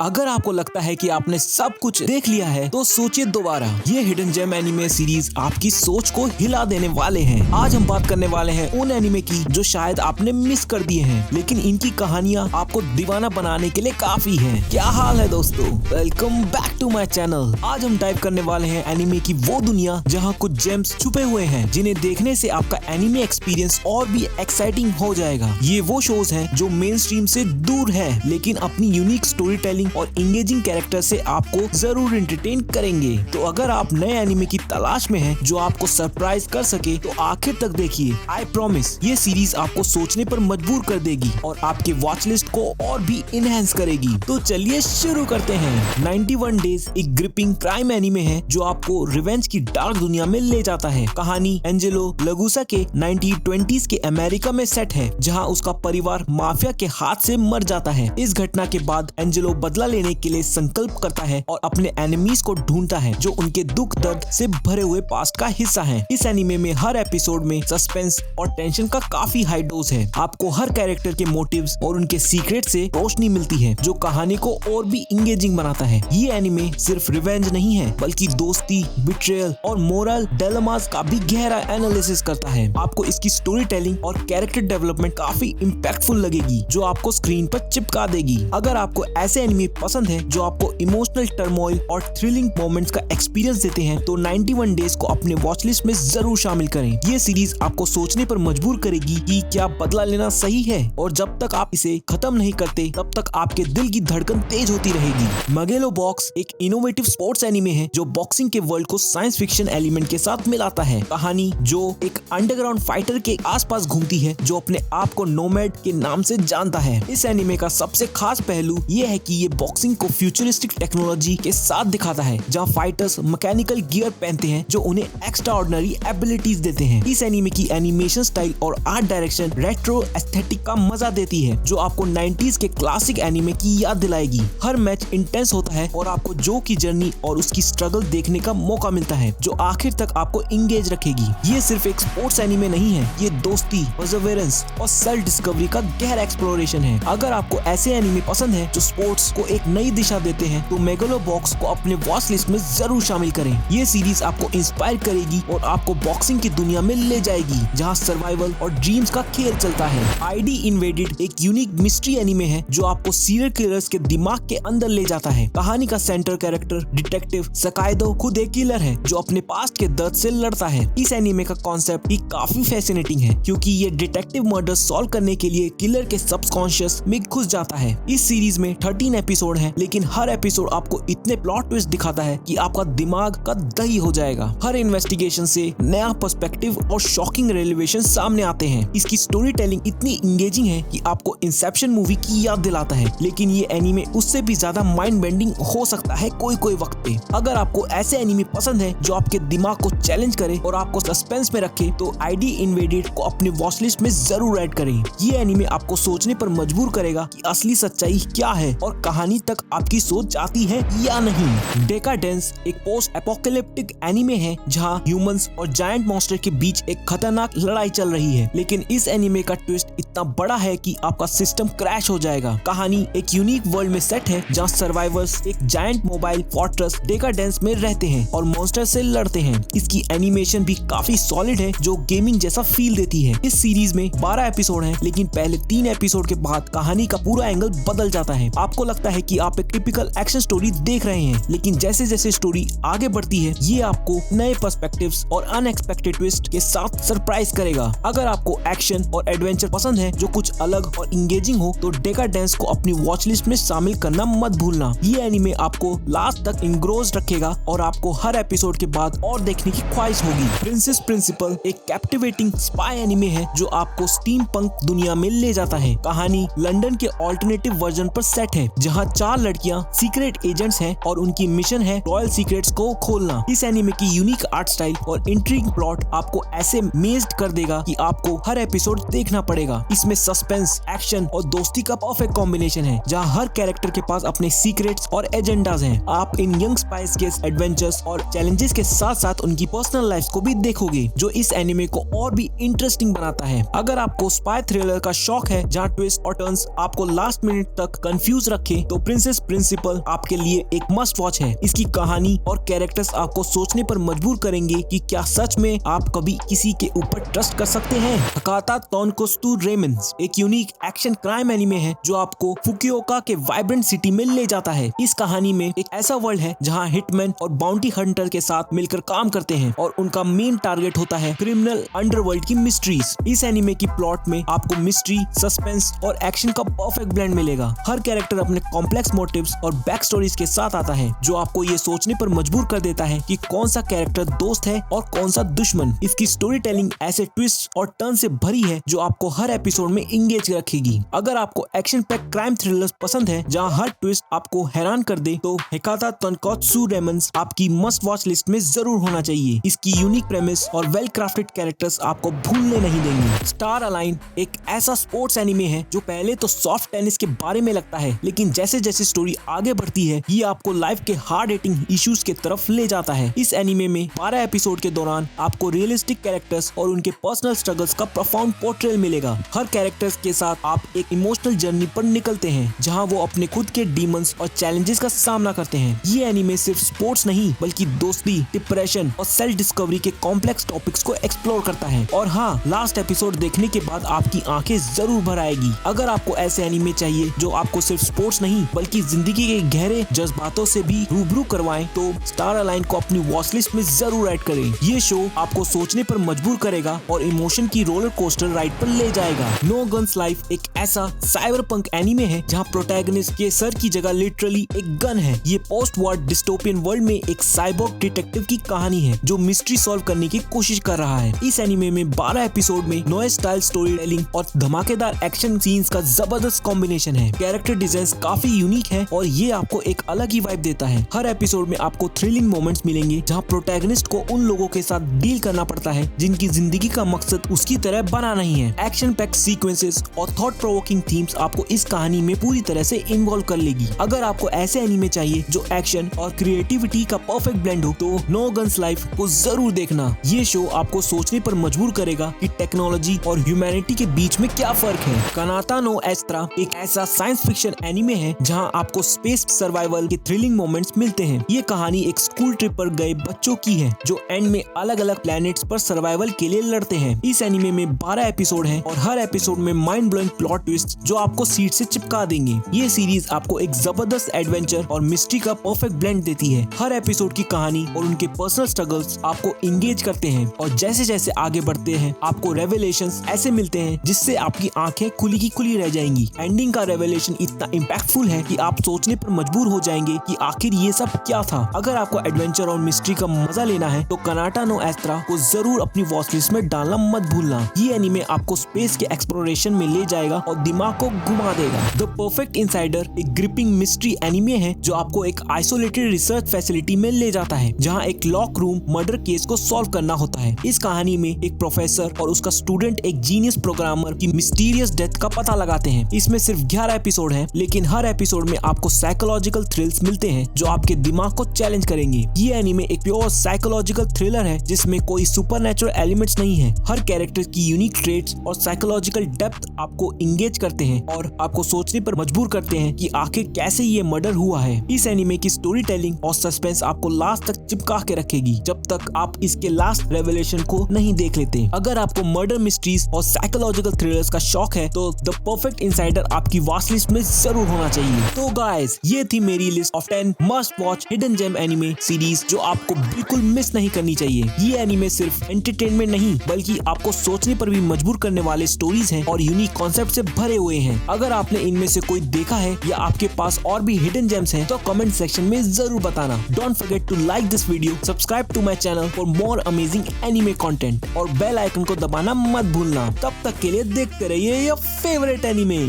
अगर आपको लगता है कि आपने सब कुछ देख लिया है तो सोचिए दोबारा। ये हिडन जेम एनिमे सीरीज आपकी सोच को हिला देने वाले हैं। आज हम बात करने वाले हैं उन एनिमे की जो शायद आपने मिस कर दिए हैं, लेकिन इनकी कहानियां आपको दीवाना बनाने के लिए काफी हैं। क्या हाल है दोस्तों, welcome back to my channel. आज हम डाइव करने वाले हैं एनिमे की वो दुनिया जहां कुछ जेम्स छुपे हुए हैं जिन्हें देखने से आपका एनिमे एक्सपीरियंस और भी एक्साइटिंग हो जाएगा। ये वो शोज हैं जो मेन स्ट्रीम से दूर है, लेकिन अपनी यूनिक स्टोरी टेलिंग और इंगेजिंग कैरेक्टर से आपको जरूर एंटरटेन करेंगे। तो अगर आप नए एनिमे की तलाश में हैं जो आपको सरप्राइज कर सके तो आखिर तक देखिए। आई प्रॉमिस ये सीरीज आपको सोचने पर मजबूर कर देगी और आपके वॉच लिस्ट को और भी इनहेंस करेगी। तो चलिए शुरू करते हैं। 91 डेज एक ग्रिपिंग क्राइम एनिमे है जो आपको रिवेंज की डार्क दुनिया में ले जाता है। कहानी एंजेलो लगुसा के 1920s के अमेरिका में सेट है, जहां उसका परिवार माफिया के हाथ से मर जाता है। इस घटना के बाद एंजेलो बदला लेने के लिए संकल्प करता है और अपने एनिमीज को ढूंढता है जो उनके दुख दर्द से भरे हुए पास्ट का हिस्सा है। इस एनिमे में हर एपिसोड में सस्पेंस और टेंशन का काफी हाई डोज है। आपको हर कैरेक्टर के मोटिव्स और उनके सीक्रेट से रोशनी मिलती है जो कहानी को और भी इंगेजिंग बनाता है। ये एनिमे सिर्फ रिवेंज नहीं है बल्कि दोस्ती, बिट्रेयल और मोरल डिलेमास का भी गहरा एनालिसिस करता है। आपको इसकी स्टोरी टेलिंग और कैरेक्टर डेवलपमेंट काफी इम्पैक्टफुल लगेगी जो आपको स्क्रीन पर चिपका देगी। अगर आपको ऐसे एनिमे पसंद है जो आपको इमोशनल टर्मोइल और थ्रिलिंग मोमेंट्स का एक्सपीरियंस देते हैं तो 91 डेज को अपने वॉच लिस्ट में जरूर शामिल करें। ये सीरीज आपको सोचने पर मजबूर करेगी कि क्या बदला लेना सही है, और जब तक आप इसे खत्म नहीं करते तब तक आपके दिल की धड़कन तेज होती रहेगी। मगेलो बॉक्स एक इनोवेटिव स्पोर्ट्स एनिमे है जो बॉक्सिंग के वर्ल्ड को साइंस फिक्शन एलिमेंट के साथ मिलाता है। कहानी जो एक अंडरग्राउंड फाइटर के आसपास घूमती है जो अपने आप को नोमैड के नाम से जानता है। इस एनिमे का सबसे खास पहलू ये है कि ये बॉक्सिंग को फ्यूचरिस्टिक टेक्नोलॉजी के साथ दिखाता है, जहां फाइटर्स मैकेनिकल गियर पहनते हैं जो उन्हें एक्स्ट्राऑर्डिनरी एबिलिटीज देते हैं। इस एनिमे की एनिमेशन स्टाइल और आर्ट डायरेक्शन रेट्रो एस्थेटिक का मजा देती है जो आपको 90s के क्लासिक एनिमे की याद दिलाएगी। हर मैच इंटेंस होता है और आपको जो की जर्नी और उसकी स्ट्रगल देखने का मौका मिलता है जो आखिर तक आपको इंगेज रखेगी। ये सिर्फ एक स्पोर्ट्स एनिमे नहीं है, ये दोस्ती, परसेवरेंस और सेल्फ डिस्कवरी का गहरा एक्सप्लोरेशन है। अगर आपको ऐसे एनिमे पसंद है जो स्पोर्ट्स को एक नई दिशा देते हैं तो मेगलो बॉक्स को अपने वॉच लिस्ट में जरूर शामिल करें। ये सीरीज आपको इंस्पायर करेगी और आपको बॉक्सिंग की दुनिया में ले जाएगी जहां सर्वाइवल और ड्रीम्स का खेल चलता है। आईडी इन्वेडेड एक यूनिक मिस्ट्री एनिमे है जो आपको सीरियल किलर्स के दिमाग के अंदर ले जाता है। कहानी का सेंटर कैरेक्टर डिटेक्टिव सकाइदो खुद एक किलर है जो अपने पास्ट के दर्द से लड़ता है। इस एनिमे का कॉन्सेप्ट ही काफी फैसिनेटिंग है क्योंकि ये डिटेक्टिव मर्डर सॉल्व करने के लिए किलर के सबकॉन्शियस में घुस जाता है। इस सीरीज में 13 एपिसोड है, लेकिन हर एपिसोड आपको इतने प्लॉट ट्विस्ट दिखाता है कि आपका दिमाग का दही हो जाएगा। हर इन्वेस्टिगेशन से नया पर्सपेक्टिव और शॉकिंग रेवेलेशन सामने आते हैं। इसकी स्टोरी टेलिंग इतनी इंगेजिंग है कि आपको इंसेप्शन मूवी की याद दिलाता है, लेकिन ये एनीमे उससे भी ज्यादा माइंड बेंडिंग हो सकता है कोई वक्त पे। अगर आपको ऐसे एनीमे पसंद है जो आपके दिमाग को चैलेंज करे और आपको सस्पेंस में रखे तो आईडी इन्वेडेड को अपने वॉच लिस्ट में जरूर ऐड करें। ये एनीमे आपको सोचने पर मजबूर करेगा कि असली सच्चाई क्या है और कहानी तक आपकी सोच जाती है या नहीं। डेकाडेंस एक पोस्ट एपोकैलिप्टिक एनीमे है जहां ह्यूमंस और जायंट मॉन्स्टर के बीच एक खतरनाक लड़ाई चल रही है, लेकिन इस एनीमे का ट्विस्ट इतना बड़ा है कि आपका सिस्टम क्रैश हो जाएगा। कहानी एक यूनिक वर्ल्ड में सेट है जहां सर्वाइवर्स एक जायंट मोबाइल फोर्ट्रेस डेकाडेंस में रहते हैं और मॉन्स्टर से लड़ते हैं। इसकी एनिमेशन भी काफी सॉलिड है जो गेमिंग जैसा फील देती है। इस सीरीज में 12 एपिसोड हैं, लेकिन पहले 3 एपिसोड के बाद कहानी का पूरा एंगल बदल जाता है। आपको लगता है कि आप एक टिपिकल एक्शन स्टोरी देख रहे हैं, लेकिन जैसे जैसे स्टोरी आगे बढ़ती है ये आपको नए पर्सपेक्टिव्स और अनएक्सपेक्टेड ट्विस्ट के साथ सरप्राइज करेगा। अगर आपको एक्शन और एडवेंचर पसंद है जो कुछ अलग और इंगेजिंग हो तो डेकाडेंस को अपनी वॉच लिस्ट में शामिल करना मत भूलना। ये एनीमे आपको लास्ट तक इंग्रोज रखेगा और आपको हर एपिसोड के बाद और देखने की ख्वाहिश होगी। प्रिंसेस प्रिंसिपल एक कैप्टिवेटिंग स्पाई एनीमे है जो आपको स्टीम पंक दुनिया में ले जाता है। कहानी लंदन के ऑल्टरनेटिव वर्जन पर सेट है जहां 4 लड़कियां सीक्रेट एजेंट्स हैं और उनकी मिशन है रॉयल सीक्रेट्स को खोलना। इस एनीमे की यूनिक आर्ट स्टाइल और इंट्रिग प्लॉट आपको ऐसे मेज्ड कर देगा कि आपको हर एपिसोड देखना पड़ेगा। इसमें सस्पेंस, एक्शन और दोस्ती का परफेक्ट कॉम्बिनेशन है जहां हर कैरेक्टर के पास अपने सीक्रेट्स और एजेंडाज हैं। आप इन यंग स्पाइस के एडवेंचर्स और चैलेंजेस के साथ साथ उनकी पर्सनल लाइफ को भी देखोगे जो इस एनीमे को और भी इंटरेस्टिंग बनाता है। अगर आपको स्पाई थ्रिलर का शौक है जहां ट्विस्ट और टर्न्स आपको लास्ट मिनट तक कंफ्यूज रखे तो प्रिंसेस प्रिंसिपल आपके लिए एक मस्ट वॉच है। इसकी कहानी और कैरेक्टर्स आपको सोचने पर मजबूर करेंगे कि क्या सच में आप कभी किसी के ऊपर ट्रस्ट कर सकते हैं। हकाता टोनकोत्सु रेमन्स एक यूनिक एक्शन क्राइम एनिमे है जो आपको फुकुओका के वाइब्रेंट सिटी में ले जाता है। इस कहानी में एक ऐसा वर्ल्ड है जहां हिटमैन और बाउंटी हंटर के साथ मिलकर काम करते हैं और उनका मेन टारगेट होता है क्रिमिनल अंडरवर्ल्ड की मिस्ट्रीज। इस एनिमे की प्लॉट में आपको मिस्ट्री, सस्पेंस और एक्शन का परफेक्ट ब्लेंड मिलेगा। हर कैरेक्टर अपने कॉम्प्लेक्स मोटिव्स और बैक स्टोरीज के साथ आता है जो आपको ये सोचने पर मजबूर कर देता है कि कौन सा कैरेक्टर दोस्त है और कौन सा दुश्मन। इसकी स्टोरी टेलिंग ऐसे ट्विस्ट और टर्न से भरी है जो आपको हर एपिसोड में इंगेज रखेगी। अगर आपको एक्शन पैक क्राइम थ्रिलर्स पसंद है जहां हर ट्विस्ट आपको हैरान कर दे तो हकाता टोनकोत्सु रेमन्स आपकी मस्ट वॉच लिस्ट में जरूर होना चाहिए। इसकी यूनिक प्रेमिस और वेल क्राफ्टेड कैरेक्टर्स आपको भूलने नहीं देंगे। स्टार अलाइन एक ऐसा स्पोर्ट्स एनिमे है जो पहले तो सॉफ्ट टेनिस के बारे में लगता है, लेकिन जैसे जैसे स्टोरी आगे बढ़ती है ये आपको लाइफ के हार्ड हिटिंग इश्यूज के तरफ ले जाता है। इस एनिमे में 12 एपिसोड के दौरान आपको रियलिस्टिक कैरेक्टर्स और उनके पर्सनल स्ट्रगल्स का प्रोफाउंड पोर्ट्रेल मिलेगा। हर कैरेक्टर्स के साथ आप एक इमोशनल जर्नी पर निकलते हैं जहां वो अपने खुद के डीमंस और चैलेंजेस का सामना करते हैं। ये एनिमे सिर्फ स्पोर्ट्स नहीं बल्कि दोस्ती, डिप्रेशन और सेल्फ डिस्कवरी के कॉम्प्लेक्स टॉपिक्स को एक्सप्लोर करता है। और हाँ, लास्ट एपिसोड देखने के बाद आपकी आंखें जरूर भर आएगी। अगर आपको ऐसे एनिमे चाहिए जो आपको सिर्फ स्पोर्ट्स नहीं बल्कि जिंदगी के गहरे जज्बातों से भी रूबरू करवाएं तो स्टार अलाइन को अपनी वॉच लिस्ट में जरूर ऐड करें। ये शो आपको सोचने पर मजबूर करेगा और इमोशन की रोलर कोस्टर राइड पर ले जाएगा। नो गन्स लाइफ एक ऐसा साइबर पंक एनिमे है जहाँ प्रोटैगनिस्ट के सर की जगह लिटरली एक गन है। ये पोस्ट वॉर डिस्टोपियन वर्ल्ड में एक साइबोर्ग डिटेक्टिव की कहानी है जो मिस्ट्री सॉल्व करने की कोशिश कर रहा है। इस एनिमे में 12 एपिसोड में नए स्टाइल स्टोरी टेलिंग और धमाकेदार एक्शन सीन्स का जबरदस्त कॉम्बिनेशन है। कैरेक्टर डिजाइन काफी यूनिक है और ये आपको एक अलग ही वाइब देता है। हर एपिसोड में आपको थ्रिलिंग मोमेंट्स मिलेंगे जहाँ प्रोटैगनिस्ट को उन लोगों के साथ डील करना पड़ता है जिनकी जिंदगी का मकसद उसकी तरह बना नहीं है। एक्शन पैक सीक्वेंसेस और थॉट प्रोवोकिंग थीम्स आपको इस कहानी में पूरी तरह से इन्वॉल्व कर लेगी। अगर आपको ऐसे एनिमे चाहिए जो एक्शन और क्रिएटिविटी का परफेक्ट ब्लेंड हो तो नो गन्स लाइफ को जरूर देखना। ये शो आपको सोचने पर मजबूर करेगा कि टेक्नोलॉजी और ह्यूमैनिटी के बीच में क्या फर्क है। कानाता नो एस्त्रा एक ऐसा साइंस फिक्शन एनिमे है जहां आपको स्पेस सर्वाइवल के थ्रिलिंग मोमेंट्स मिलते हैं। ये कहानी एक स्कूल ट्रिप पर गए बच्चों की है जो एंड में अलग अलग प्लैनेट्स पर सर्वाइवल के लिए लड़ते हैं। इस एनिमे में 12 एपिसोड हैं और हर एपिसोड में माइंड ब्लोइंग प्लॉट ट्विस्ट जो आपको सीट से चिपका देंगे। ये सीरीज आपको एक जबरदस्त एडवेंचर और मिस्ट्री का परफेक्ट ब्लेंड देती है। हर एपिसोड की कहानी और उनके पर्सनल स्ट्रगल्स आपको इंगेज करते हैं और जैसे जैसे आगे बढ़ते हैं आपको रेवलेशंस ऐसे मिलते हैं जिससे आपकी आंखें खुली की खुली रह जाएंगी। एंडिंग का रेवलेशन इतना इम्पैक्टफुल है कि आप सोचने पर मजबूर हो जाएंगे कि आखिर ये सब क्या था। अगर आपको एडवेंचर और मिस्ट्री का मजा लेना है तो कानाटा नो एस्त्रा को जरूर अपनी वॉच लिस्ट में डालना मत भूलना। ये एनिमे आपको स्पेस के एक्सप्लोरेशन में ले जाएगा और दिमाग को घुमा देगा। द परफेक्ट इनसाइडर एक ग्रिपिंग मिस्ट्री एनिमे है जो आपको एक आइसोलेटेड रिसर्च फैसिलिटी में ले जाता है जहां एक लॉक रूम मर्डर केस को सॉल्व करना होता है। इस कहानी में एक प्रोफेसर और उसका स्टूडेंट एक जीनियस प्रोग्रामर की मिस्टीरियस डेथ का पता लगाते हैं। इसमें सिर्फ 11 एपिसोड हैं, लेकिन हर एपिसोड में आपको साइकोलॉजिकल थ्रिल्स मिलते हैं जो आपके दिमाग को चैलेंज करेंगे। ये एनिमे एक प्योर साइकोलॉजिकल थ्रिलर है जिसमें कोई सुपरनैचुरल एलिमेंट्स नहीं है। हर कैरेक्टर की यूनिक ट्रेट्स और साइकोलॉजिकल डेप्थ आपको इंगेज करते हैं और आपको सोचने पर मजबूर करते हैं कि आखिर कैसे ये मर्डर हुआ है। इस एनिमे की स्टोरी टेलिंग और सस्पेंस आपको लास्ट तक चिपका के रखेगी जब तक आप इसके लास्ट रेवलेशन को नहीं देख लेते। अगर आपको मर्डर मिस्ट्रीज और साइकोलॉजिकल थ्रिलर्स का शौक है तो द परफेक्ट इनसाइडर आपकी वॉच लिस्ट में जरूर होना चाहिए। तो गाइस, ये थी मेरी list of 10 must watch hidden gem anime series जो आपको बिल्कुल मिस नहीं करनी चाहिए। ये एनिमे सिर्फ एंटरटेनमेंट नहीं बल्कि आपको सोचने पर भी मजबूर करने वाले स्टोरीज हैं और यूनिक कॉन्सेप्ट से भरे हुए हैं। अगर आपने इनमें से कोई देखा है या आपके पास और भी हिडन जेम्स हैं तो कमेंट सेक्शन में जरूर बताना। Don't forget to like this video, subscribe to my channel for more amazing anime content और बेल आइकन को दबाना मत भूलना। तब तक के लिए देखते रहिए योर फेवरेट एनिमे।